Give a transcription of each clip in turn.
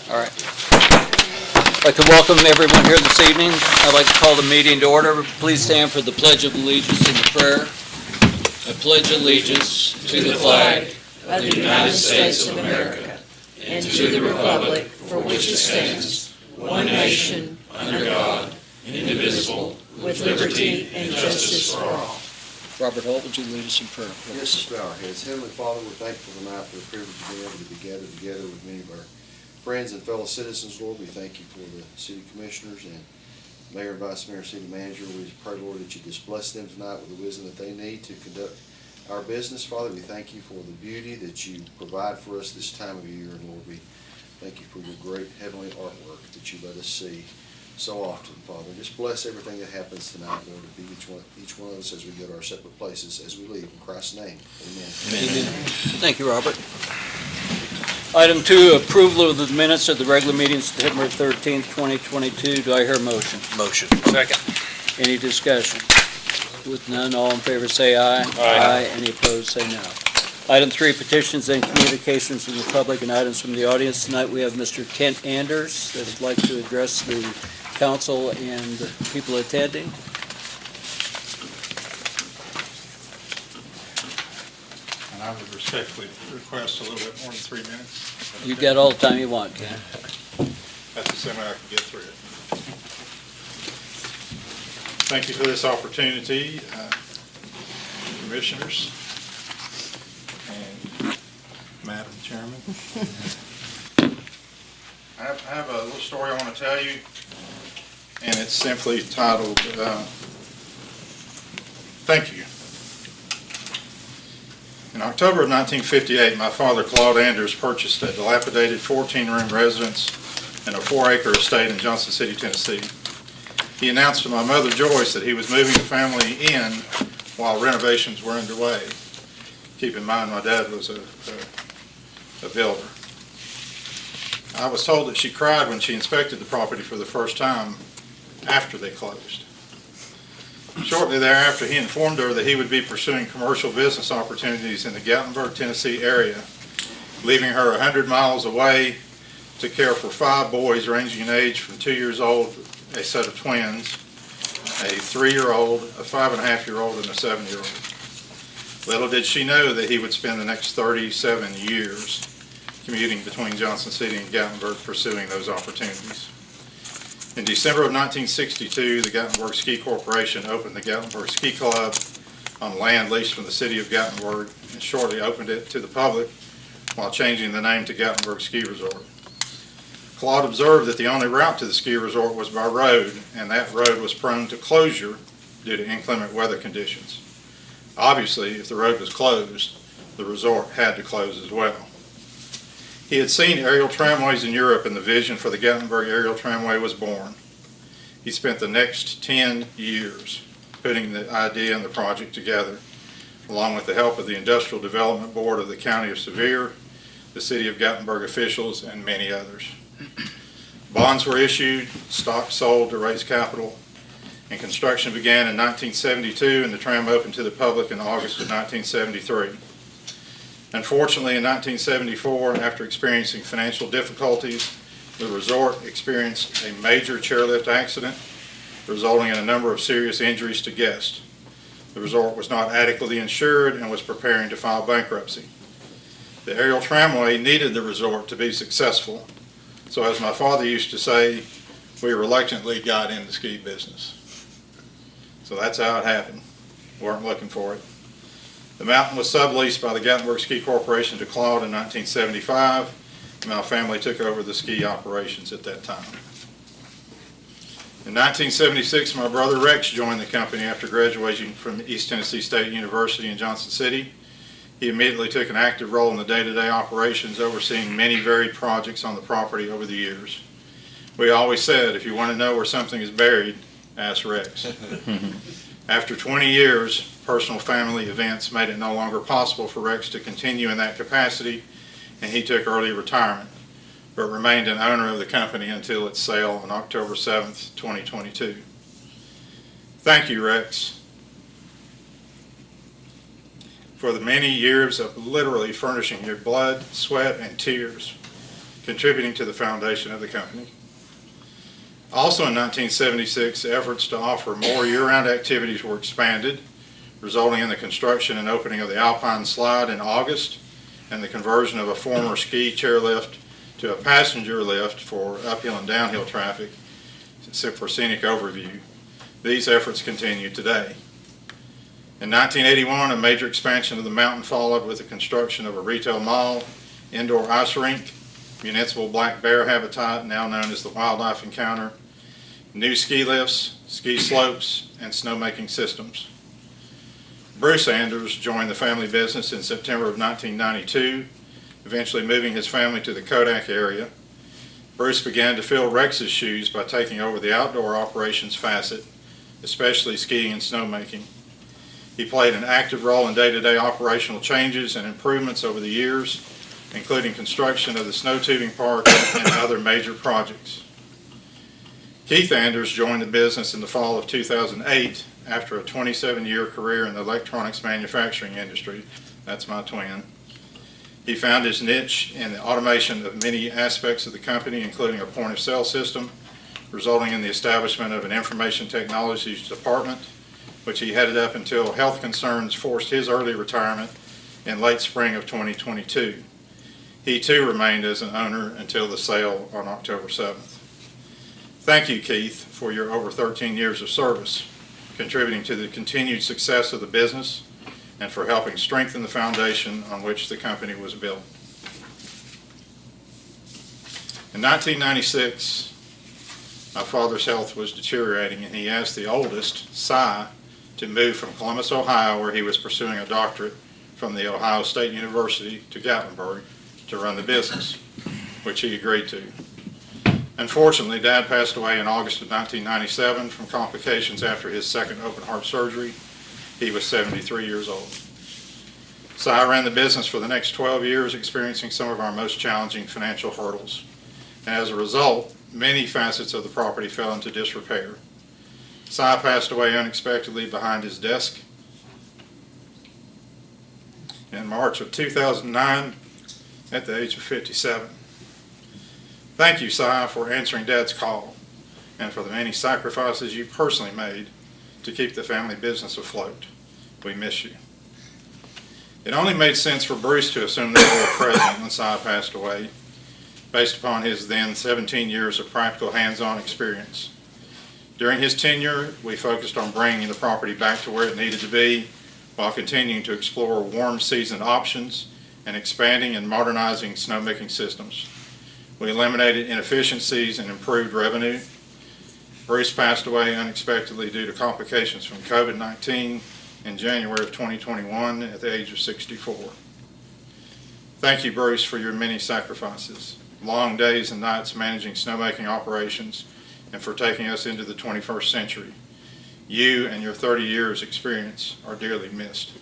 All right. I'd like to welcome everyone here this evening. I'd like to call the meeting to order. Please stand for the Pledge of Allegiance and the prayer. I pledge allegiance to the flag of the United States of America and to the republic for which it stands, one nation, under God, indivisible, with liberty and justice for all. Robert Holt, would you lead us in prayer? Yes, let's bow our heads. Heavenly Father, we're thankful tonight for the privilege of being able to be gathered together with many of our friends and fellow citizens, Lord. We thank you for the city commissioners and mayor and vice mayor, city manager. We pray, Lord, that you just bless them tonight with the wisdom that they need to conduct our business. Father, we thank you for the beauty that you provide for us this time of year. And Lord, we thank you for your great heavenly artwork that you let us see so often, Father. Just bless everything that happens tonight, Lord, to be each one of us as we go to our separate places as we leave. In Christ's name, amen. Amen. Thank you, Robert. Item 2, approval of the minutes of the regular meeting September 13th, 2022. Do I hear a motion? Motion. Second. Any discussion? With none, all in favor say aye. Aye. Any opposed say no. Item 3, petitions and communications from the public and items from the audience. Tonight we have Mr. Kent Anders that would like to address the council and people attending. And I would respectfully request a little bit more than 3 minutes. You got all the time you want, Ken. That's the same way I can get through it. Thank you for this opportunity, commissioners and Madam Chairman. I have a little story I want to tell you, and it's simply titled, Thank You. In October of 1958, my father, Claude Anders, purchased a dilapidated 14-room residence and a 4-acre estate in Johnson City, Tennessee. He announced to my mother, Joyce, that he was moving the family in while renovations were underway. Keep in mind, my dad was a builder. I was told that she cried when she inspected the property for the first time after they closed. Shortly thereafter, he informed her that he would be pursuing commercial business opportunities in the Gatlinburg, Tennessee area, leaving her 100 miles away to care for 5 boys ranging in age from 2 years old, a set of twins, a 3-year-old, a 5.5-year-old, and a 7-year-old. Little did she know that he would spend the next 37 years commuting between Johnson City and Gatlinburg pursuing those opportunities. In December of 1962, the Gatlinburg Ski Corporation opened the Gatlinburg Ski Club on land leased from the city of Gatlinburg and shortly opened it to the public while changing the name to Gatlinburg Ski Resort. Claude observed that the only route to the ski resort was by road, and that road was prone to closure due to inclement weather conditions. Obviously, if the road was closed, the resort had to close as well. He had seen aerial tramways in Europe, and the vision for the Gatlinburg aerial tramway was born. He spent the next 10 years putting the idea and the project together, along with the help of the Industrial Development Board of the County of Sevier, the City of Gatlinburg officials, and many others. Bonds were issued, stock sold to raise capital, and construction began in 1972, and the tram opened to the public in August of 1973. Unfortunately, in 1974, after experiencing financial difficulties, the resort experienced a major chairlift accident, resulting in a number of serious injuries to guests. The resort was not adequately insured and was preparing to file bankruptcy. The aerial tramway needed the resort to be successful, so as my father used to say, we reluctantly got in the ski business. So that's how it happened. Weren't looking for it. The mountain was subleased by the Gatlinburg Ski Corporation to Claude in 1975, and my family took over the ski operations at that time. In 1976, my brother Rex joined the company after graduating from East Tennessee State University in Johnson City. He immediately took an active role in the day-to-day operations, overseeing many varied projects on the property over the years. We always said, if you want to know where something is buried, ask Rex. After 20 years, personal family events made it no longer possible for Rex to continue in that capacity, and he took early retirement, but remained an owner of the company until its sale on October 7th, 2022. Thank you, Rex, for the many years of literally furnishing your blood, sweat, and tears contributing to the foundation of the company. Also in 1976, efforts to offer more year-round activities were expanded, resulting in the construction and opening of the Alpine Slide in August and the conversion of a former ski chairlift to a passenger lift for uphill and downhill traffic for scenic overview. These efforts continue today. In 1981, a major expansion of the mountain followed with the construction of a retail mall, indoor ice rink, municipal black bear habitat, now known as the Wildlife Encounter, new ski lifts, ski slopes, and snowmaking systems. Bruce Anders joined the family business in September of 1992, eventually moving his family to the Kodak area. Bruce began to fill Rex's shoes by taking over the outdoor operations facet, especially skiing and snowmaking. He played an active role in day-to-day operational changes and improvements over the years, including construction of the snow tubing park and other major projects. Keith Anders joined the business in the fall of 2008 after a 27-year career in the electronics manufacturing industry. That's my twin. He found his niche in the automation of many aspects of the company, including a point-of-sale system, resulting in the establishment of an information technologies department, which he headed up until health concerns forced his early retirement in late spring of 2022. He too remained as an owner until the sale on October 7th. Thank you, Keith, for your over 13 years of service, contributing to the continued success of the business and for helping strengthen the foundation on which the company was built. In 1996, my father's health was deteriorating, and he asked the oldest, Cy, to move from Columbus, Ohio, where he was pursuing a doctorate from the Ohio State University, to Gatlinburg to run the business, which he agreed to. Unfortunately, Dad passed away in August of 1997 from complications after his second open heart surgery. He was 73 years old. Cy ran the business for the next 12 years, experiencing some of our most challenging financial hurdles. And as a result, many facets of the property fell into disrepair. Cy passed away unexpectedly behind his desk in March of 2009 at the age of 57. Thank you, Cy, for answering Dad's call and for the many sacrifices you personally made to keep the family business afloat. We miss you. It only made sense for Bruce to assume the role of president when Cy passed away, based upon his then 17 years of practical hands-on experience. During his tenure, we focused on bringing the property back to where it needed to be while continuing to explore warm season options and expanding and modernizing snowmaking systems. We eliminated inefficiencies and improved revenue. Bruce passed away unexpectedly due to complications from COVID-19 in January of 2021 at the age of 64. Thank you, Bruce, for your many sacrifices, long days and nights managing snowmaking operations, and for taking us into the 21st century. You and your 30 years experience are dearly missed.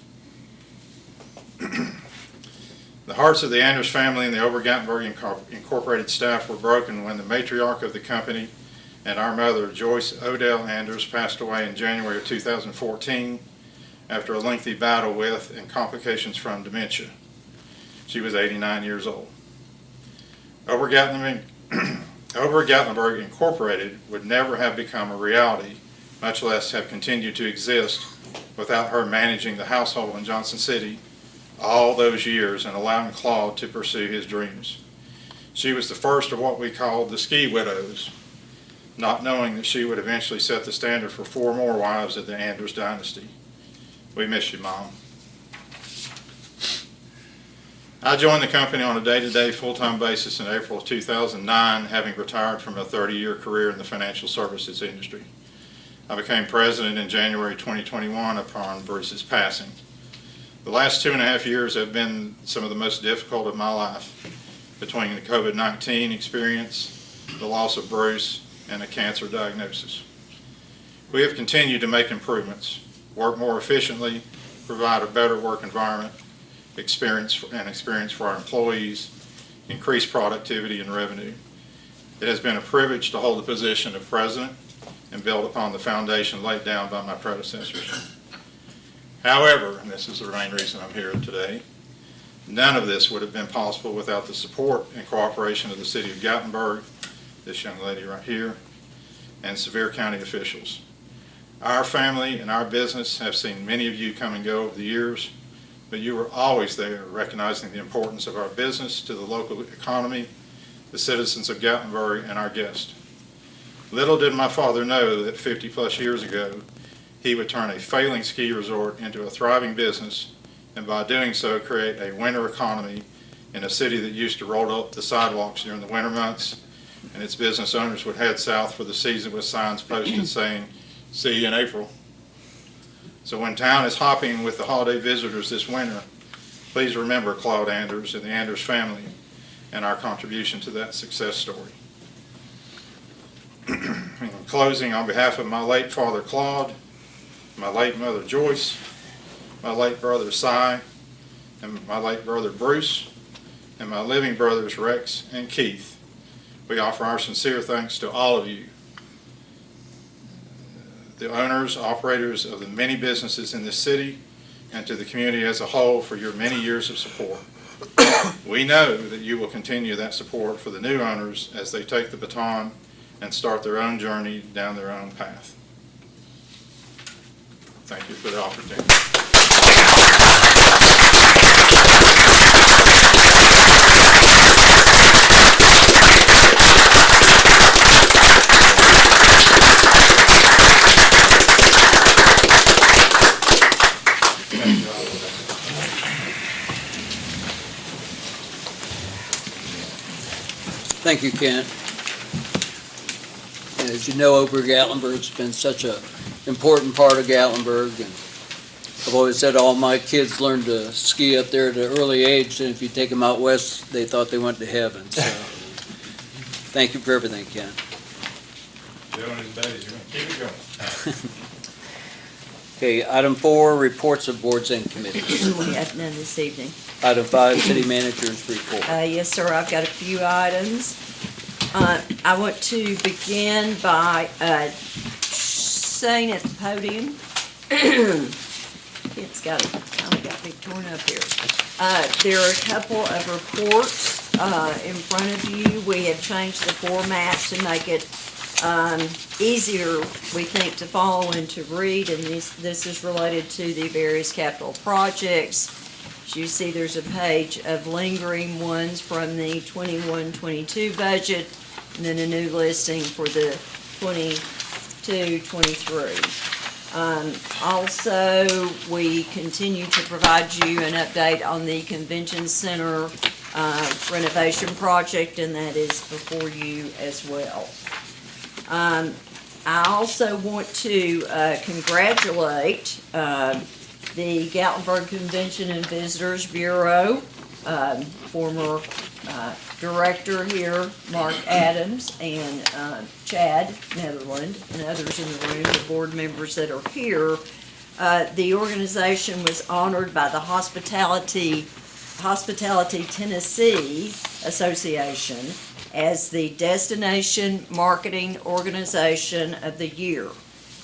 The hearts of the Anders family and the Gatlinburg Incorporated staff were broken when the matriarch of the company and our mother, Joyce Odell Anders, passed away in January of 2014 after a lengthy battle with and complications from dementia. She was 89 years old. Gatlinburg Incorporated would never have become a reality, much less have continued to exist, without her managing the household in Johnson City all those years and allowing Claude to pursue his dreams. She was the first of what we called the ski widows, not knowing that she would eventually set the standard for 4 more wives of the Anders dynasty. We miss you, Mom. I joined the company on a day-to-day full-time basis in April of 2009, having retired from a 30-year career in the financial services industry. I became president in January 2021 upon Bruce's passing. The last 2.5 years have been some of the most difficult of my life, between the COVID-19 experience, the loss of Bruce, and a cancer diagnosis. We have continued to make improvements, work more efficiently, provide a better work environment, experience for our employees, increase productivity and revenue. It has been a privilege to hold the position of president and build upon the foundation laid down by my predecessors. However, and this is the main reason I'm here today, None of this would have been possible without the support and cooperation of the City of Gatlinburg, this young lady right here, and Sevier County officials. Our family and our business have seen many of you come and go over the years, but you were always there recognizing the importance of our business to the local economy, the citizens of Gatlinburg, and our guests. Little did my father know that 50-plus years ago, he would turn a failing ski resort into a thriving business, and by doing so, create a winter economy in a city that used to roll up the sidewalks during the winter months, and its business owners would head south for the season with signs posted saying, "See you in April." So when town is hopping with the holiday visitors this winter, please remember Claude Anders and the Anders family and our contribution to that success story. In closing, on behalf of my late father Claude, my late mother Joyce, my late brother Cy, and my late brother Bruce, and my living brothers Rex and Keith, we offer our sincere thanks to all of you, the owners, operators of the many businesses in this city, and to the community as a whole for your many years of support. We know that you will continue that support for the new owners as they take the baton and start their own journey down their own path. Thank you for the opportunity. Thank you, Kent. As you know, over Gatlinburg's been such an important part of Gatlinburg, and I've always said all my kids learned to ski up there at an early age, and if you take them out west, they thought they went to heaven. So, thank you for everything, Kent. Doing as bad as you're going to keep it going. Okay, item 4, reports of boards and committees. We have none this evening. Item 5, city manager's report. Yes, sir, I've got a few items. I want to begin by saying at the podium, it's kind of got me torn up here. There are a couple of reports in front of you. We have changed the format to make it easier, we think, to follow and to read, and this is related to the various capital projects. As you see, there's a page of lingering ones from the 21-22 budget, and then a new listing for the 22-23. Also, we continue to provide you an update on the convention center renovation project, and that is before you as well. I also want to congratulate the Gatlinburg Convention and Visitors Bureau, former director here, Mark Adams, and Chad Netherland, and others in the room, the board members that are here. The organization was honored by the Hospitality Tennessee Association as the Destination Marketing Organization of the Year.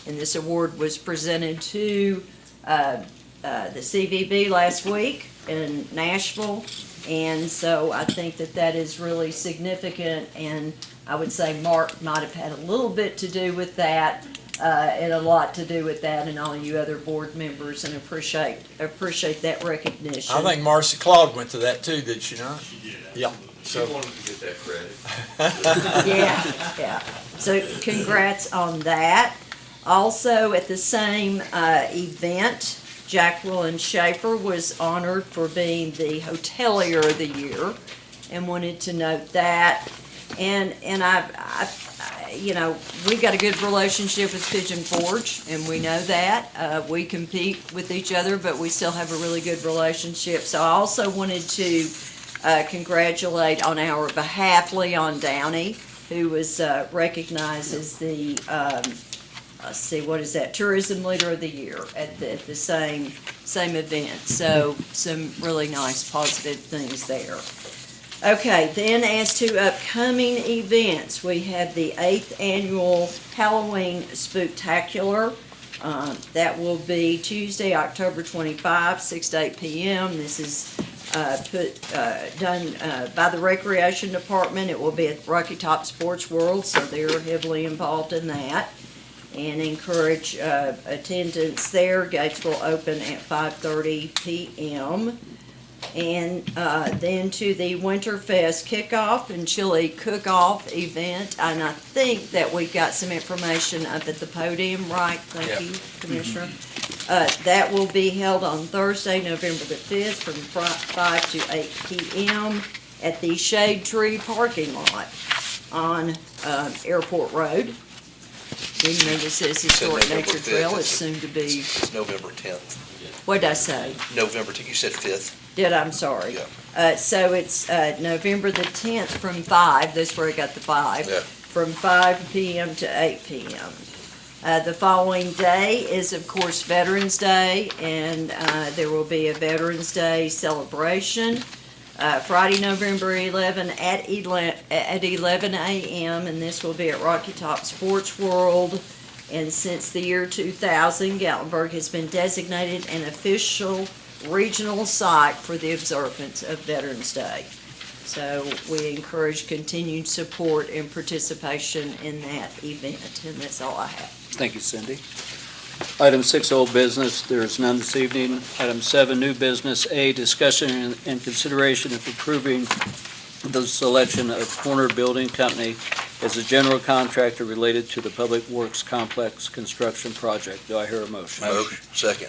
And this award was presented to the CVB last week in Nashville, and so I think that that is really significant, and I would say Mark might have had a little bit to do with that, and a lot to do with that, and all you other board members, and appreciate that recognition. I think Marcy Claude went to that too, did she not? Yeah. So she wanted to get that credit. Yeah. So congrats on that. Also, at the same event, Jacqueline Schaefer was honored for being the Hotelier of the Year, and wanted to note that. And I you know, we've got a good relationship with Pigeon Forge, and we know that. We compete with each other, but we still have a really good relationship. So I also wanted to congratulate on our behalf Leon Downey, who was recognized as the let's see, what is that? Tourism Leader of the Year at the same event. So some really nice positive things there. Okay, then as to upcoming events, we have the 8th annual Halloween Spooktacular. That will be Tuesday, October 25, 6 to 8 p.m. This is done by the Recreation Department. It will be at Rocky Top Sports World, so they're heavily involved in that. And encourage attendance there. Gates will open at 5:30 p.m. And then to the Winterfest kickoff and chili cook-off event. And I think that we've got some information up at the podium, right? Thank you, Commissioner. That will be held on Thursday, November the 5th, from 5 to 8 p.m. at the Shade Tree parking lot on Airport Road. Even though this says Historic November Nature 5th, Trail, it's it's- soon to be, It's November 10th. what'd I say? You said 5th. I'm sorry. Yeah. So it's November the 10th from 5, that's where I got the 5, Yeah. from 5 p.m. to 8 p.m. The following day is, of course, Veterans Day, and there will be a Veterans Day celebration. Friday, November 11 at 11 a.m., and this will be at Rocky Top Sports World. And since the year 2000, Gatlinburg has been designated an official regional site for the observance of Veterans Day. So we encourage continued support and participation in that event, and that's all I have. Thank you, Cindy. Item 6, old business, there is none this evening. Item 7, new business. A, discussion and consideration of approving the selection of Corner Building Company as a general contractor related to the Public Works Complex construction project. Do I hear a motion? Motion. Second.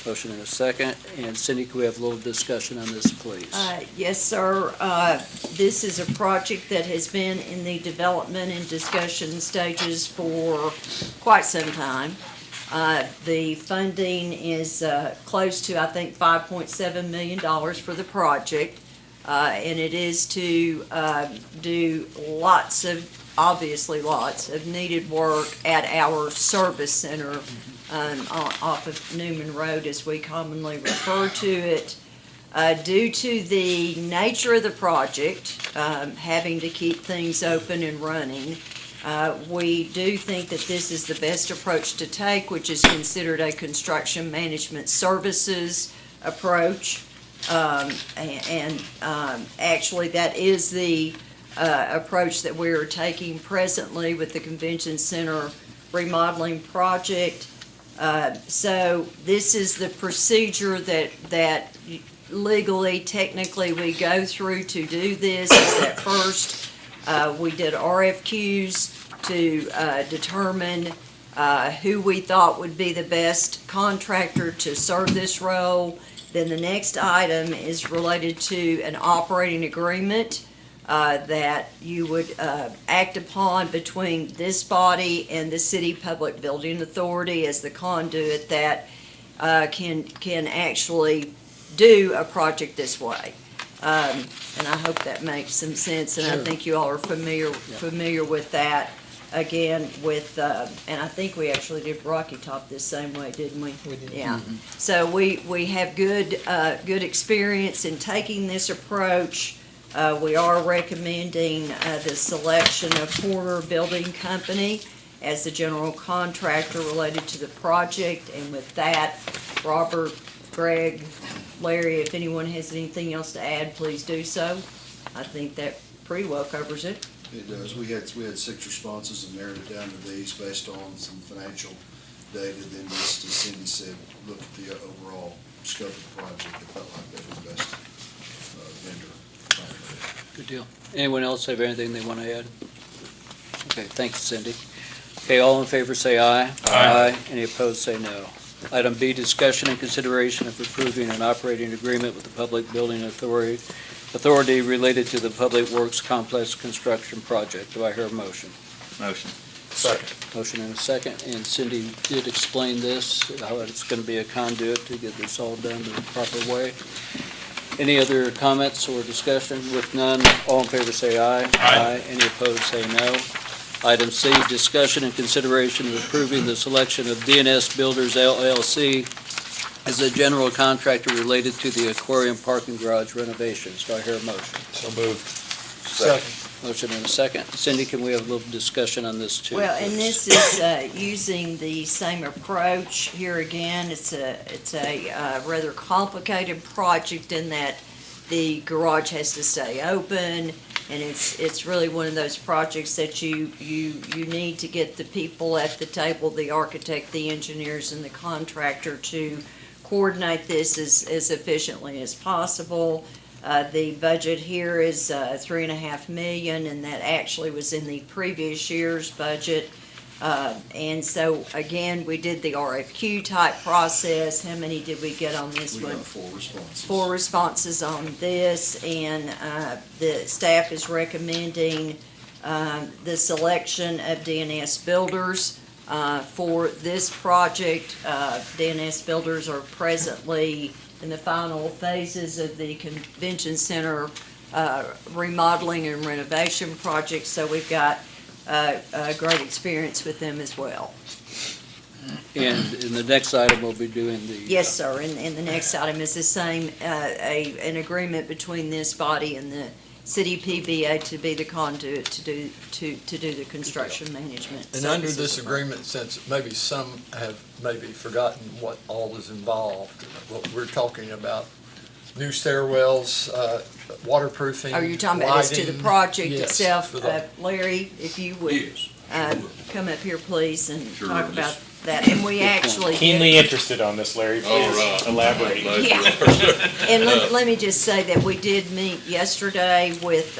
Motion and a second. And Cindy, can we have a little discussion on this, please? Yes, sir. This is a project that has been in the development and discussion stages for quite some time. The funding is close to, I think, $5.7 million for the project. And it is to do obviously lots of needed work at our service center off of Newman Road, as we commonly refer to it. Due to the nature of the project, having to keep things open and running, we do think that this is the best approach to take, which is considered a construction management services approach. Actually, that is the approach that we're taking presently with the Convention Center remodeling project. So this is the procedure that legally, technically, we go through to do this. Is that first, we did RFQs to determine who we thought would be the best contractor to serve this role. Then the next item is related to an operating agreement that you would act upon between this body and the City Public Building Authority as the conduit that can actually do a project this way. And I hope that makes some sense, and I think you all are familiar with that. Again, with, and I think we actually did Rocky Top this same way, didn't we? We did. Yeah. So we have good experience in taking this approach. We are recommending the selection of Corner Building Company as the general contractor related to the project. And with that, Robert, Greg, Larry, if anyone has anything else to add, please do so. I think that pretty well covers it. It does. We had 6 responses and narrowed it down to these based on some financial data. Then just, as Cindy said, look at the overall scope of the project. It felt like that was the best vendor. Good deal. Anyone else have anything they want to add? Okay, thank you, Cindy. Okay, all in favor say aye. Aye. Any opposed say no. Item B, discussion and consideration of approving an operating agreement with the Public Building Authority related to the Public Works Complex construction project. Do I hear a motion? Motion. Second. Motion and a second, and Cindy did explain this, how it's going to be a conduit to get this all done the proper way. Any other comments or discussion? With none, all in favor say aye. Aye. Any opposed say no. Item C, discussion and consideration of approving the selection of DNS Builders LLC as a general contractor related to the aquarium parking garage renovations. Do I hear a motion? So moved. Second. Motion and a second. Cindy, can we have a little discussion on this too? Well, and please? this is using the same approach. Here again, it's a rather complicated project in that the garage has to stay open, and it's really one of those projects that you need to get the people at the table, the architect, the engineers, and the contractor to coordinate this as efficiently as possible. The budget here is $3.5 million, and that actually was in the previous year's budget. And so, again, we did the RFQ type process. How many did we get on this We one? got 4 responses. 4 responses on this, and the staff is recommending the selection of DNS Builders for this project. DNS Builders are presently in the final phases of the convention center remodeling and renovation project, so we've got a great experience with them as well. And in the next item, we'll be doing the. Yes, sir, and the next item is the same, an agreement between this body and the city PBA to be the conduit to do the construction management. And under services this work. agreement, since maybe some have maybe forgotten what all is involved, what we're talking about, new stairwells, waterproofing, Are you talking about as to the lighting. project Yes, itself? for the- Larry, if you would Yes. come up here, please, and Sure, talk just- about that. And we actually Keenly interested on this, Larry. All Please right. elaborate. Yeah. And let me just say that we did meet yesterday with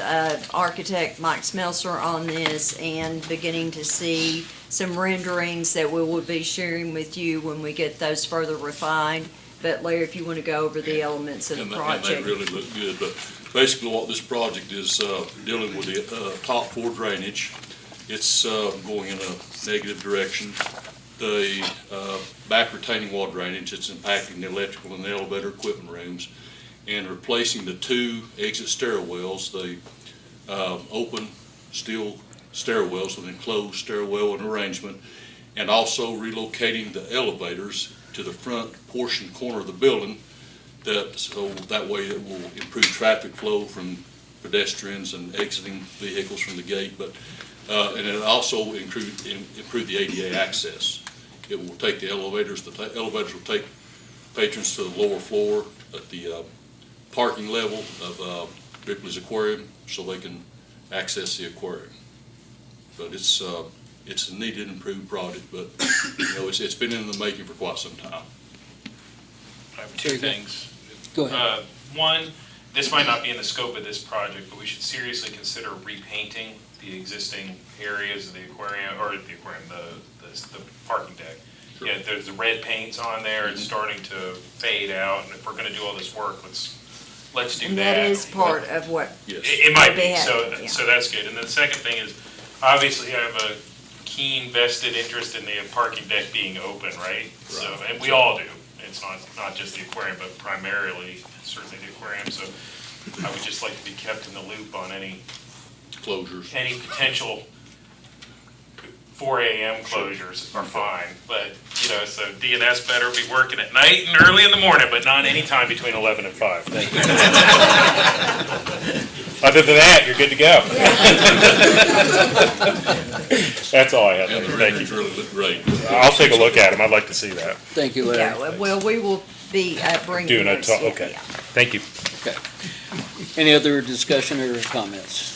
architect Mike Smelser on this, and beginning to see some renderings that we will be sharing with you when we get those further refined. But Larry, if you want to go over the elements of the And they project. really look good, but basically what this project is, dealing with the, top 4 drainage. It's, going in a negative direction. The, back retaining wall drainage, it's impacting the electrical and the elevator equipment rooms. And replacing the 2 exit stairwells, the, open steel stairwells with enclosed stairwell and arrangement. And also relocating the elevators to the front portion corner of the building, so that way it will improve traffic flow from pedestrians and exiting vehicles from the gate, but and it also improve the ADA access. It will take the elevators will take patrons to the lower floor at the parking level of Ripley's Aquarium, so they can access the aquarium. But it's a needed, improved project, but, you know, it's been in the making for quite some time. I have 2 things. Go ahead. One, this might not be in the scope of this project, but we should seriously consider repainting the existing areas of the aquarium, the parking deck. Sure. Yeah, there's the red paints on there, it's starting to fade out, and if we're gonna do all this work, let's do And that. that is part of what, Yes. It might be, They have, so, yeah. so that's good. And then the second thing is, obviously, I have a keen vested interest in the parking deck being open, right? So, and we all do. It's not just the aquarium, but primarily, certainly the aquarium. So I would just like to be kept in the loop on any Closures. potential 4 a.m. closures are fine. But, so DNS better be working at night and early in the morning, but not any time between 11 and 5. Thank you. Other than that, you're good to go. That's all I have. And the Thank renderings you. really look great. I'll take a look at them. I'd like to see that. Thank you, Larry. yeah, well, we will be bringing Doing a those. talk, Yeah, okay. yeah. Thank you. Okay. Any other discussion or comments?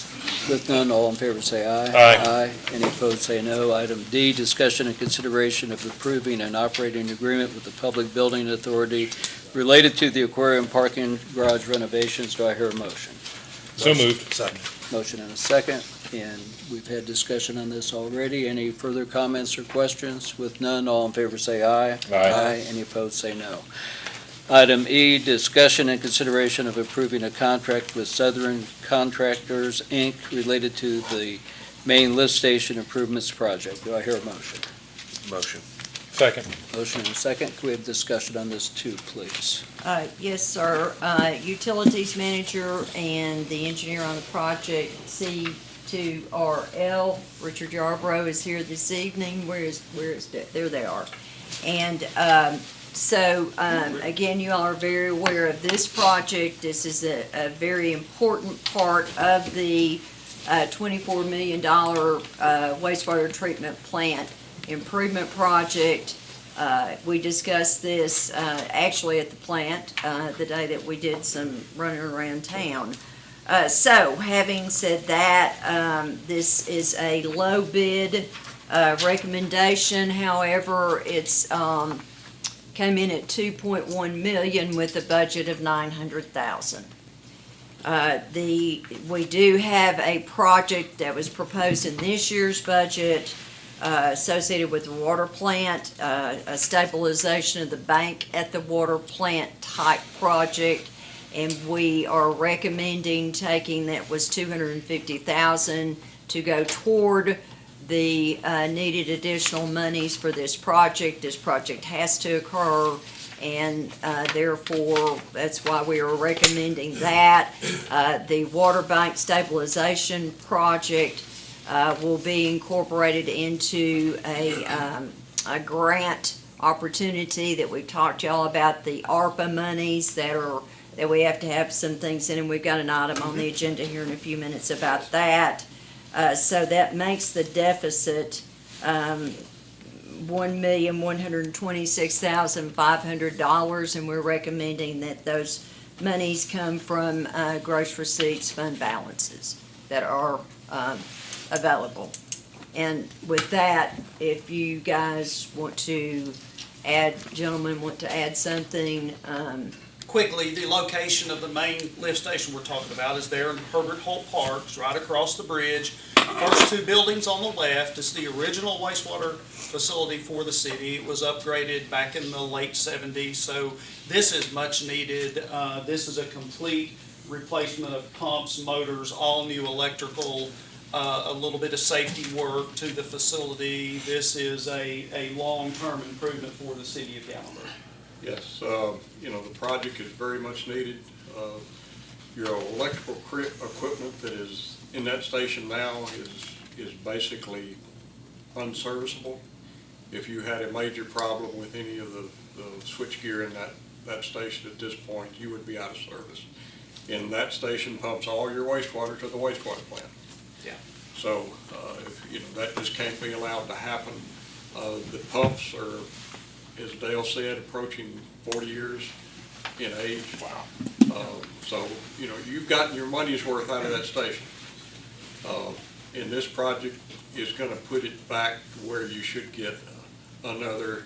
With none, all in favor say aye. Aye. Any opposed say no. Item D, discussion and consideration of approving an operating agreement with the Public Building Authority related to the aquarium parking garage renovations. Do I hear a motion? So moved. Second. Motion and a second, and we've had discussion on this already. Any further comments or questions? With none, all in favor say aye. Aye. Any opposed say no. Item E, discussion and consideration of approving a contract with Southern Contractors, Inc. related to the main lift station improvements project. Do I hear a motion? Motion. Second. Motion and a second. Can we have discussion on this too, please? Yes, sir. Utilities manager and the engineer on the project, C2RL, Richard Yarbrough, is here this evening. Where is that? There they are. And so, again, you all are very aware of this project. This is a very important part of the $24 million wastewater treatment plant improvement project. We discussed this actually at the plant the day that we did some running around town. So, having said that, this is a low bid recommendation. However, it's came in at 2.1 million with a budget of 900,000. We do have a project that was proposed in this year's budget associated with the water plant, a stabilization of the bank at the water plant type project. And we are recommending taking, that was 250,000 to go toward the needed additional monies for this project. This project has to occur, and therefore, that's why we are recommending that. The water bank stabilization project will be incorporated into a grant opportunity that we've talked to y'all about, the ARPA monies that we have to have some things in, and we've got an item on the agenda here in a few minutes about that. So that makes the deficit $1,126,500, and we're recommending that those monies come from gross receipts fund balances that are available. And with that, if you guys want to add, gentlemen, want to add something, Quickly, the location of the main lift station we're talking about is there in Herbert Holt Park, it's right across the bridge. First two buildings on the left is the original wastewater facility for the city. It was upgraded back in the late 70s, so this is much needed. This is a complete replacement of pumps, motors, all new electrical, a little bit of safety work to the facility. This is a long-term improvement for the city of Gatlinburg. Yes, the project is very much needed. Your electrical equipment that is in that station now is basically unserviceable. If you had a major problem with any of the switchgear in that station at this point, you would be out of service. And that station pumps all your wastewater to the wastewater plant. Yeah. So, that just can't be allowed to happen. The pumps are, as Dale said, approaching 40 years in age. Wow. So, you've gotten your money's worth out of that station. And this project is going to put it back to where you should get another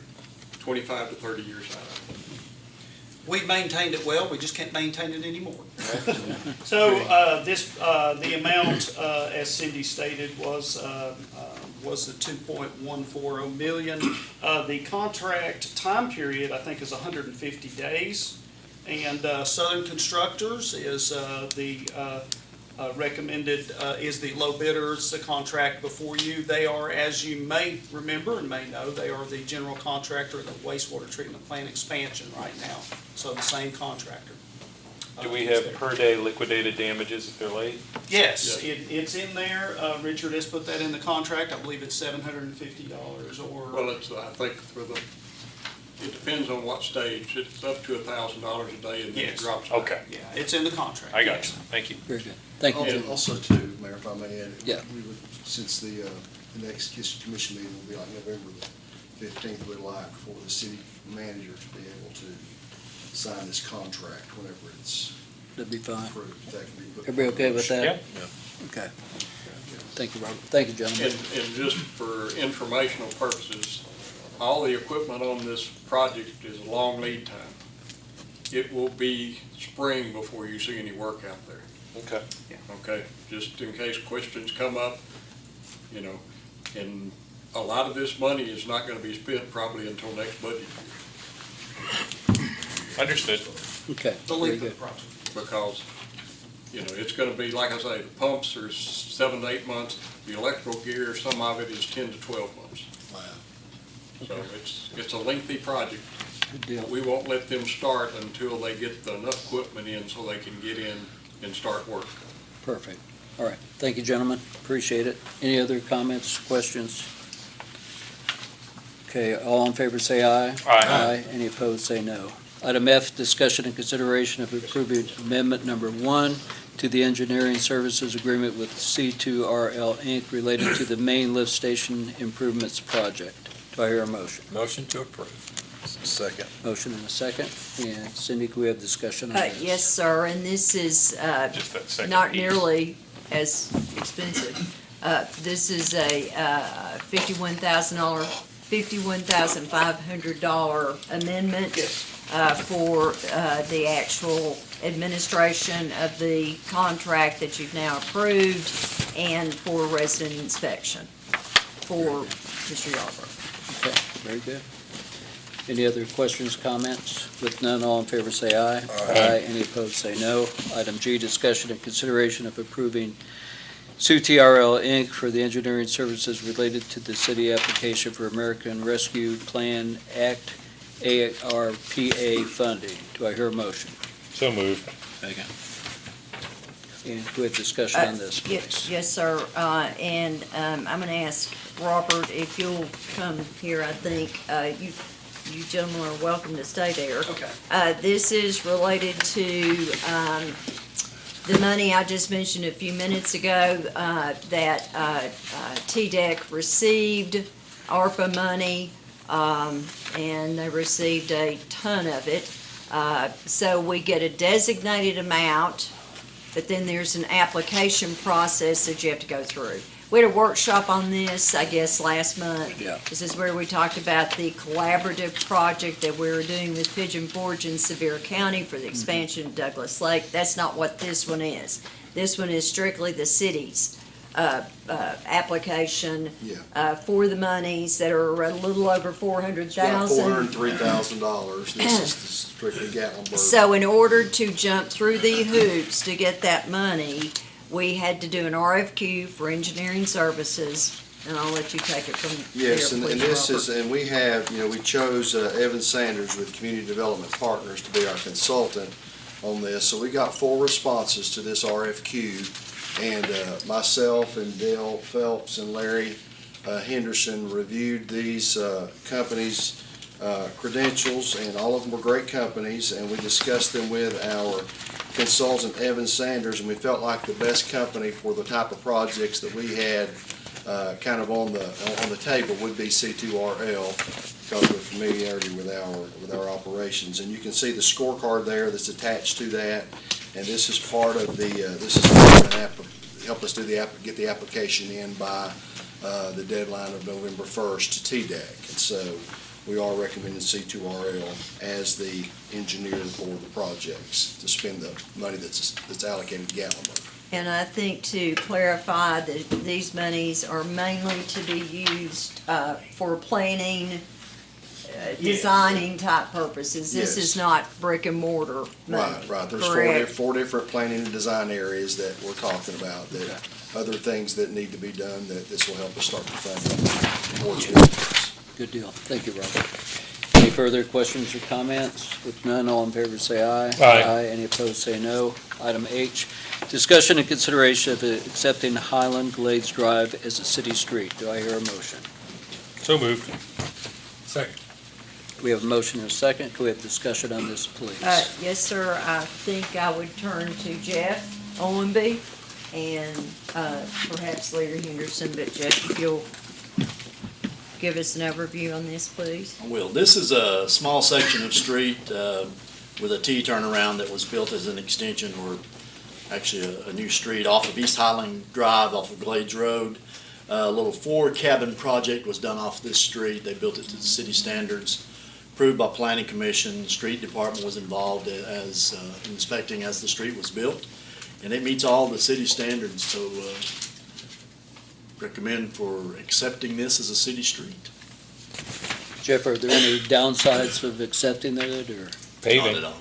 25 to 30 years out of it. We've maintained it well, we just can't maintain it anymore. So, the amount, as Cindy stated, was the 2.140 million. The contract time period, I think, is 150 days. And Southern Constructors is the recommended, is the low bidder. It's the contract before you. They are, as you may remember and may know, they are the general contractor of the wastewater treatment plant expansion right now. So the same contractor. Do we have per day liquidated damages if they're late? Yes, it's in there. Richard has put that in the contract. I believe it's $750 or. Well, I think it depends on what stage. It's up to $1,000 a day and then it drops back. Okay, Yeah, it's in the contract. I got yes. you. Thank you. Very good. Thank you, Jim. Also too, Mayor, if I may add. Yeah. We would, since the next commission meeting will be like November the 15th, we'd like for the city manager to be able to sign this contract whenever it's That'd be fine. approved. That can be put. Everybody okay with that? Yeah. Okay. Thank you, Robert. Thank you, gentlemen. And just for informational purposes, all the equipment on this project is a long lead time. It will be spring before you see any work out there. Okay. Okay, just in case questions come up, and a lot of this money is not gonna be spent probably until next budget year. Understood. Okay. The very length of the good. project. Because, it's gonna be, like I say, the pumps are 7 to 8 months, the electrical gear, some of it is 10 to 12 months. Wow. So it's a lengthy project. Good deal. We won't let them start until they get enough equipment in so they can get in and start work. Perfect. All right. Thank you, gentlemen. Appreciate it. Any other comments, questions? Okay, all in favor say aye. Aye. Any opposed say no. Item F, discussion and consideration of approving amendment number 1 to the engineering services agreement with C2RL Inc. related to the main lift station improvements project. Do I hear a motion? Motion to approve. Second. Motion and a second. And Cindy, can we have discussion on this? Yes, sir, and this is Just that second not piece. nearly as expensive. This is a $51,500 amendment for the actual administration of the contract that you've now approved and for resident inspection for Mr. Yarborough. Okay, very good. Any other questions, comments? With none, all in favor say aye. Aye. Any opposed, say no. Item G, discussion and consideration of approving Sioux TRL Inc. for the engineering services related to the city application for American Rescue Plan Act ARPA funding. Do I hear a motion? So moved. Second. And we have discussion on this, please. Yes, sir, and I'm going to ask Robert if you'll come here. I think you gentlemen are welcome to stay there. Okay. This is related to the money I just mentioned a few minutes ago that TDEC received, ARPA money, and they received a ton of it. So we get a designated amount, but then there's an application process that you have to go through. We had a workshop on this, I guess, last month. Yeah. This is where we talked about the collaborative project that we were doing with Pigeon Forge in Sevier County for the expansion of Douglas Lake. That's not what this one is. This one is strictly the city's application for the monies that are a little over About $400,000. $403,000. This is strictly Gatlinburg. So in order to jump through the hoops to get that money, we had to do an RFQ for engineering services, and I'll let you take it from there, Yes, and please, this Robert. is, and we have, we chose Evan Sanders with Community Development Partners to be our consultant on this. So we got 4 responses to this RFQ, and myself and Dale Phelps and Larry Henderson reviewed these companies' credentials, and all of them were great companies, and we discussed them with our consultant Evan Sanders, and we felt like the best company for the type of projects that we had kind of on the table would be C2RL, because of familiarity with our operations. And you can see the scorecard there that's attached to that, and this is part of the help us get the application in by the deadline of November 1st to TDEC. And so we are recommending C2RL as the engineer for the projects to spend the money that's allocated to Gatlinburg. And I think to clarify that these monies are mainly to be used for planning, designing type purposes. This Yes. is not brick and mortar money. Right. There's correct? four different planning and design areas that we're talking about, that other things that need to be done, that this will help us start to fund towards doing this. Good deal. Thank you, Robert. Any further questions or comments? With none, all in favor say aye. Aye. Any opposed, say no. Item H, discussion and consideration of accepting Highland Glades Drive as a city street. Do I hear a motion? So moved. Second. We have a motion and a second. Can we have discussion on this, please? Yes, sir. I think I would turn to Jeff Owenby and perhaps Larry Henderson, but Jeff, if you'll give us an overview on this, please. Well, this is a small section of street with a T turnaround that was built as an extension, or actually a new street off of East Highland Drive off of Glades Road. A little 4-cabin project was done off this street. They built it to the city standards, approved by Planning Commission. The street department was involved as inspecting as the street was built, and it meets all the city standards. So recommend for accepting this as a city street. Jeff, are there any downsides of accepting that, or? Not at all.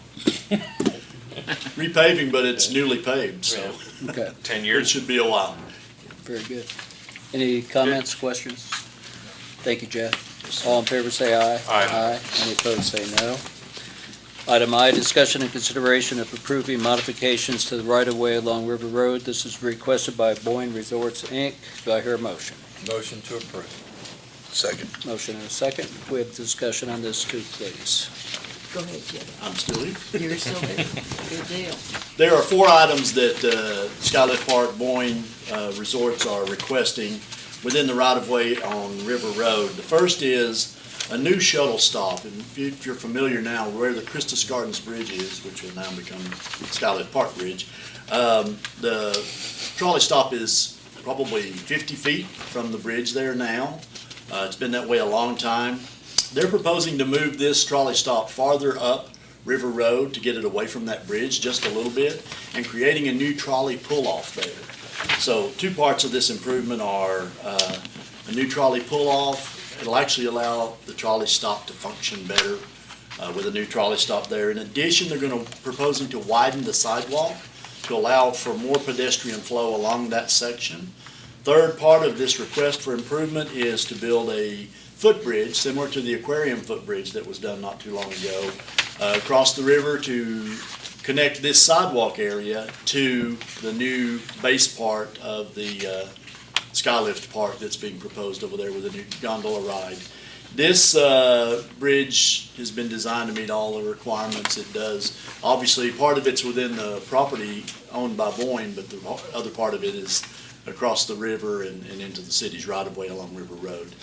Repaving, but it's newly paved, so Okay, 10 it years. should be a while. very good. Any comments, questions? Thank you, Jeff. All in favor say aye. Aye. Any opposed say no. Item I, discussion and consideration of approving modifications to the right-of-way along River Road. This is requested by Boyne Resorts, Inc. Do I hear a motion? Motion to approve. Second. Motion and a second. We have discussion on this too, please. Go ahead, Jeff. I'm still here. You're still there. Good deal. There are 4 items that Skylit Park Boyne Resorts are requesting. within the right-of-way on River Road. The first is a new shuttle stop, and if you're familiar now where the Christus Gardens Bridge is, which will now become Skylift Park Bridge, the trolley stop is probably 50 feet from the bridge there now. It's been that way a long time. They're proposing to move this trolley stop farther up River Road to get it away from that bridge just a little bit, and creating a new trolley pull-off there. So two parts of this improvement are a new trolley pull-off. It'll actually allow the trolley stop to function better with a new trolley stop there. In addition, they're proposing to widen the sidewalk to allow for more pedestrian flow along that section. Third part of this request for improvement is to build a footbridge similar to the aquarium footbridge that was done not too long ago across the river to connect this sidewalk area to the new base part of the Skylift Park that's being proposed over there with a new gondola ride. This bridge has been designed to meet all the requirements it does. Obviously, part of it's within the property owned by Boyne, but the other part of it is across the river and into the city's right-of-way along River Road.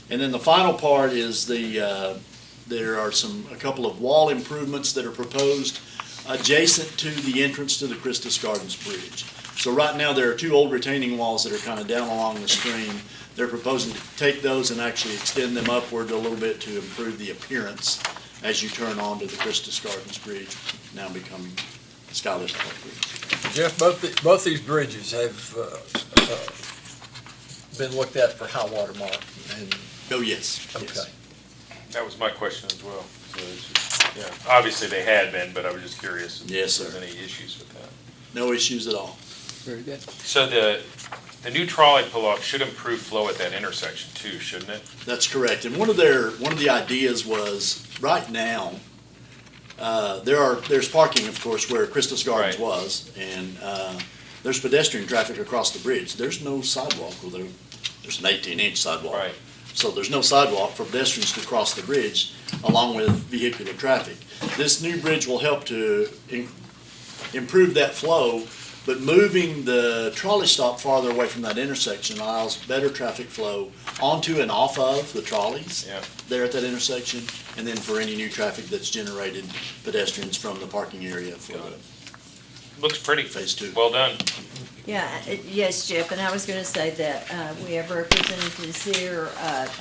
And then the final part is there are a couple of wall improvements that are proposed adjacent to the entrance to the Christus Gardens Bridge. So right now, there are two old retaining walls that are kind of down along the stream. They're proposing to take those and actually extend them upward a little bit to improve the appearance as you turn onto the Christus Gardens Bridge, now becoming Skylift Park Bridge. Jeff, both these bridges have been looked at for high water mark. And Oh, yes. okay. Yes. That was my question as well. So it's just, yeah, obviously they had been, but I was just curious if Yes, there was sir. any issues with that. No issues at all. Very good. So the new trolley pull-off should improve flow at that intersection too, shouldn't it? That's correct. And one of the ideas was, right now, there's parking, of course, where Christus Gardens Right. was, and there's pedestrian traffic across the bridge. There's no sidewalk, well, there's an 18-inch sidewalk. Right. So there's no sidewalk for pedestrians to cross the bridge along with vehicular traffic. This new bridge will help to improve that flow, but moving the trolley stop farther away from that intersection allows better traffic flow onto and off of the trolleys Yeah. there at that intersection, and then for any new traffic that's generated, pedestrians from the parking area for Got it. Looks pretty. phase two. Well done. Yeah, yes, Jeff, and I was gonna say that, we have representatives here,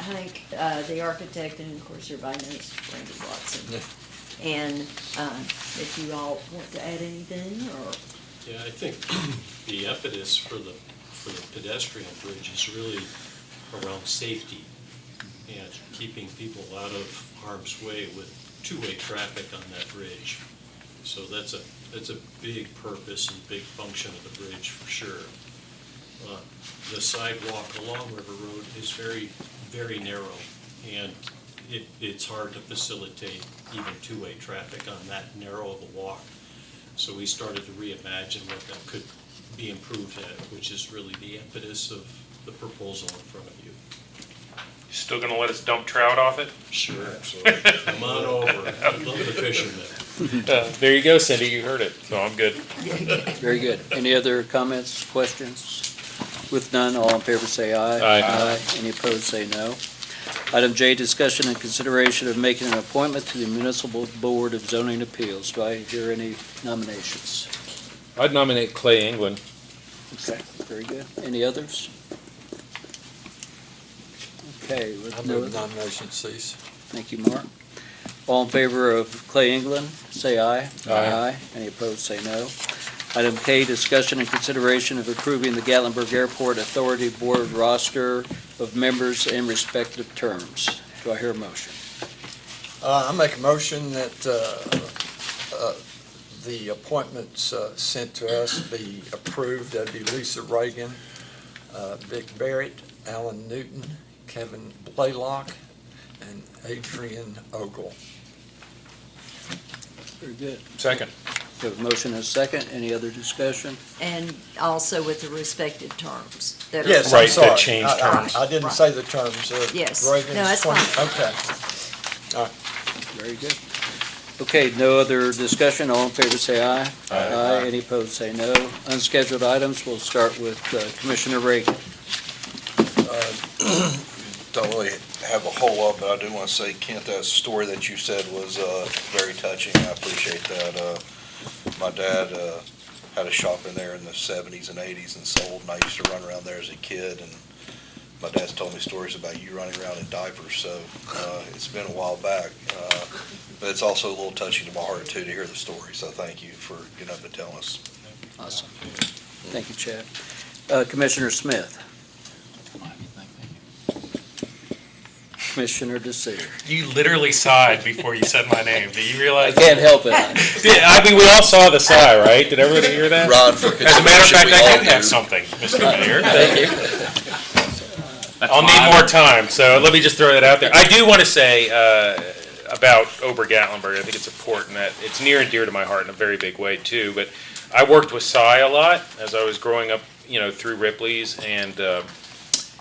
Hank, the architect, and of course, everybody knows Randy Watson. Yeah. And, if you all want to add anything, or, Yeah, I think the impetus for the pedestrian bridge is really around safety and keeping people out of harm's way with two-way traffic on that bridge. So that's a big purpose and big function of the bridge for sure. The sidewalk along River Road is very, very narrow, and it's hard to facilitate even two-way traffic on that narrow of a walk. So we started to reimagine what that could be improved at, which is really the impetus of the proposal in front of you. Still gonna let us dump trout off it? Sure, absolutely. Come on over. I'd love to fish in there. There you go, Cindy, you heard it, so I'm good. Very good. Any other comments, questions? With none, all in favor say aye. Aye. Any opposed, say no. Item J, discussion and consideration of making an appointment to the Municipal Board of Zoning Appeals. Do I hear any nominations? I'd nominate Clay England. Okay, very good. Any others? Okay, I with no move other. nomination cease. Thank you, Mark. All in favor of Clay England, say aye. Aye. Any opposed, say no. Item K, discussion and consideration of approving the Gatlinburg Airport Authority Board roster of members and respective terms. Do I hear a motion? I make a motion that the appointments sent to us be approved. That'd be Lisa Reagan, Vic Barrett, Alan Newton, Kevin Blaylock, and Adrian Ogle. Very good. Second. We have a motion and a second. Any other discussion? and also with the respective terms that are. Yes, Right, I'm sorry. that changed terms. I didn't Right. say the terms. Yes. Reagan's No, that's 20 fine. Okay. Very good. Okay, no other discussion. All in favor, say aye. Aye. Any opposed, say no. Unscheduled items, we'll start with Commissioner Reagan. Don't really have a whole lot, but I do want to say, Kent, that story that you said was very touching. I appreciate that. My dad had a shop in there in the 70s and 80s and sold, and I used to run around there as a kid, and my dad's told me stories about you running around in diapers, so it's been a while back. But it's also a little touching to my heart, too, to hear the story, so thank you for getting up and telling us. Awesome. Thank you, Chad. Commissioner Smith. Commissioner DeSere. You literally sighed before you said my name. Do you I realize? can't help it. I mean, we all saw the sigh, right? Did everybody hear that? Ron, for As a matter of consideration, fact, we I all can have do. something, Mr. Mayor. Thank you. I'll need more time, so let me just throw that out there. I do want to say about Ober-Gatlinburg, I think it's important that it's near and dear to my heart in a very big way, too. But I worked with Cy a lot as I was growing up, through Ripley's, and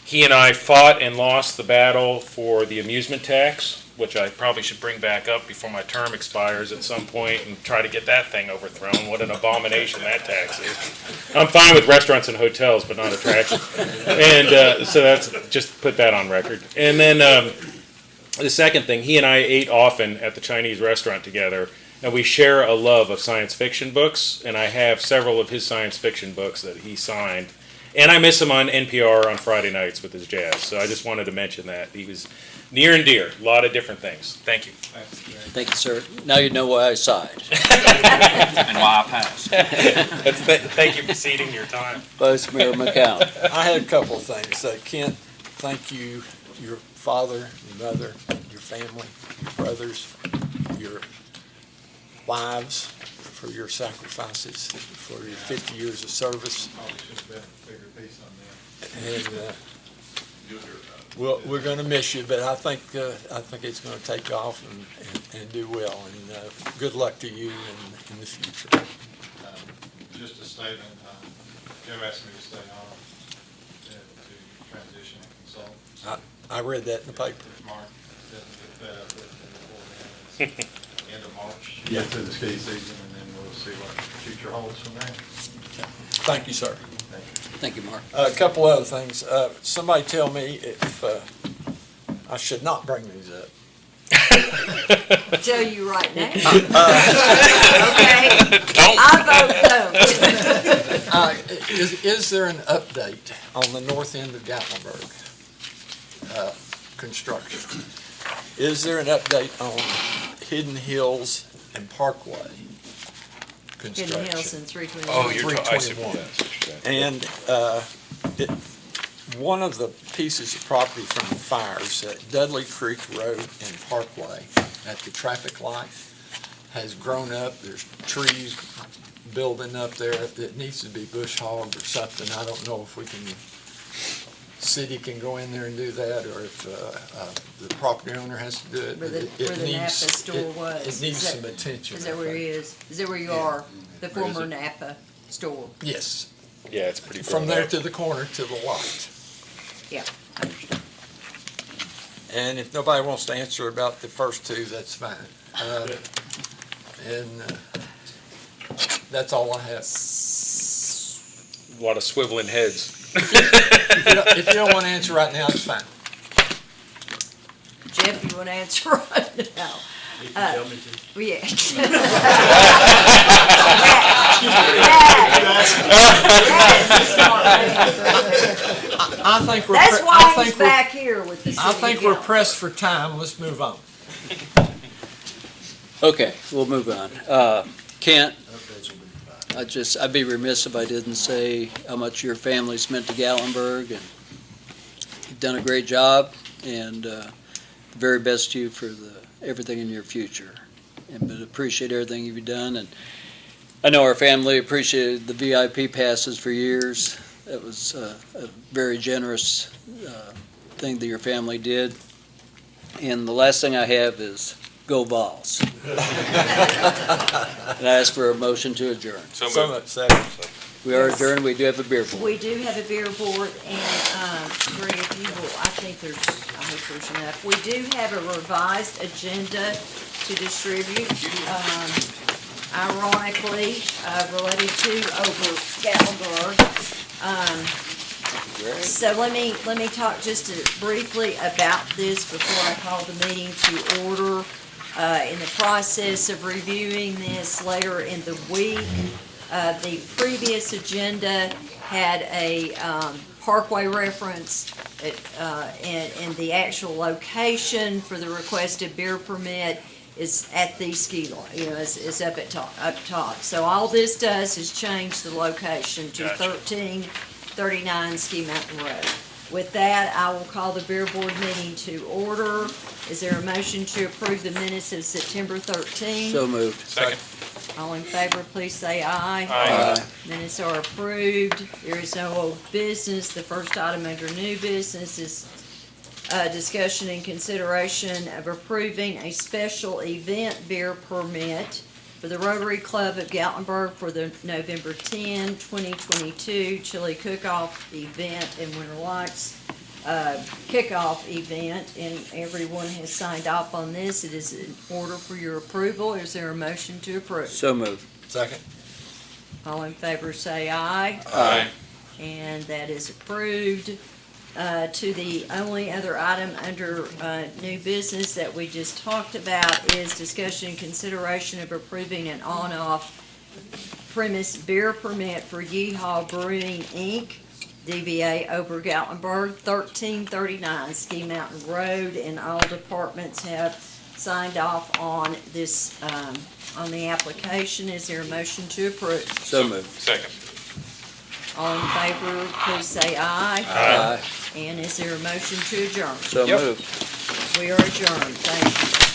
he and I fought and lost the battle for the amusement tax, which I probably should bring back up before my term expires at some point and try to get that thing overthrown. What an abomination that tax is. I'm fine with restaurants and hotels, but not attractions. And so that's just put that on record. And then the second thing, he and I ate often at the Chinese restaurant together, and we share a love of science fiction books, and I have several of his science fiction books that he signed. And I miss him on NPR on Friday nights with his jazz. So I just wanted to mention that. He was near and dear, a lot of different things. Thank you. Thank you, sir. Now you know why I sighed. And why I passed. Thank you for ceding your time. Vice Mayor McCown. I had a couple of things. Kent, thank you, your father, your mother, your family, your brothers, your wives, for your sacrifices, for your 50 years of service. And we're going to miss you, but I think it's going to take off and do well. And good luck to you in the future. Just a statement, Joe asked me to stay on to transition and consult. I read that in the paper. Mark doesn't get fed up with it before the end of March. Get through the ski season, and then we'll see what the future holds from there. Thank you, sir. Thank you, Mark. A couple other things. Somebody tell me if I should not bring these up. Tell you right now. Okay? Don't. I vote no. Is there an update on the north end of Gatlinburg construction? Is there an update on Hidden Hills and Parkway construction? Hidden Hills and 321. Oh, I see. 321. And one of the pieces of property from the fires at Dudley Creek Road and Parkway at the traffic light has grown up. There's trees building up there that needs to be bush hogged or something. I don't know if city can go in there and do that, or if the property owner has to do it. Where the Napa store was. It needs some attention. Is that where he is? Is that where you are? The former Napa store? Yes. Yeah, it's pretty. From there to the corner to the light. Yeah, I understand. And if nobody wants to answer about the first two, that's fine. That's all I have. A lot of swiveling heads. If you don't want to answer right now, it's fine. Jeff, you want to answer right now? Tell me to. Yeah. I think we're. That's why he's back here with the city. I think we're council. pressed for time. Let's move on. Okay, we'll move on. Kent, I'd be remiss if I didn't say how much your family's meant to Gatlinburg, and you've done a great job, and the very best to you for everything in your future. But appreciate everything you've done, and I know our family appreciated the VIP passes for years. That was a very generous thing that your family did. And the last thing I have is go Vols. And I ask for a motion to adjourn. So moved. We are adjourned. We do have a beer board. We do have a beer board, and Greg, if you will, I hope there's enough. We do have a revised agenda to distribute, ironically, related to Gatlinburg. So let me talk just briefly about this before I call the meeting to order. In the process of reviewing this later in the week, the previous agenda had a parkway reference and the actual location for the requested beer permit is at the ski line, is up top. So all this does is change the location to Gotcha. 1339 Ski Mountain Road. With that, I will call the Beer Board meeting to order. Is there a motion to approve the minutes of September 13? So moved. Second. All in favor, please say aye. Aye. Minutes are approved. There is no old business. The first item under new business is discussion and consideration of approving a special event beer permit for the Rotary Club of Gatlinburg for the November 10, 2022 Chili Cook-Off event and Winter Lights kickoff event, and everyone has signed off on this. It is in order for your approval. Is there a motion to approve? So moved. Second. All in favor say aye. Aye. And that is approved. To the only other item under new business that we just talked about is discussion and consideration of approving an on-off premise beer permit for Yeehaw Brewing, Inc., DBA Ober Gatlinburg, 1339 Ski Mountain Road, and all departments have signed off on this, on the application. Is there a motion to approve? So moved. Second. All in favor, please say aye. Aye. And is there a motion to adjourn? So Yep. moved. We are adjourned. Thank you.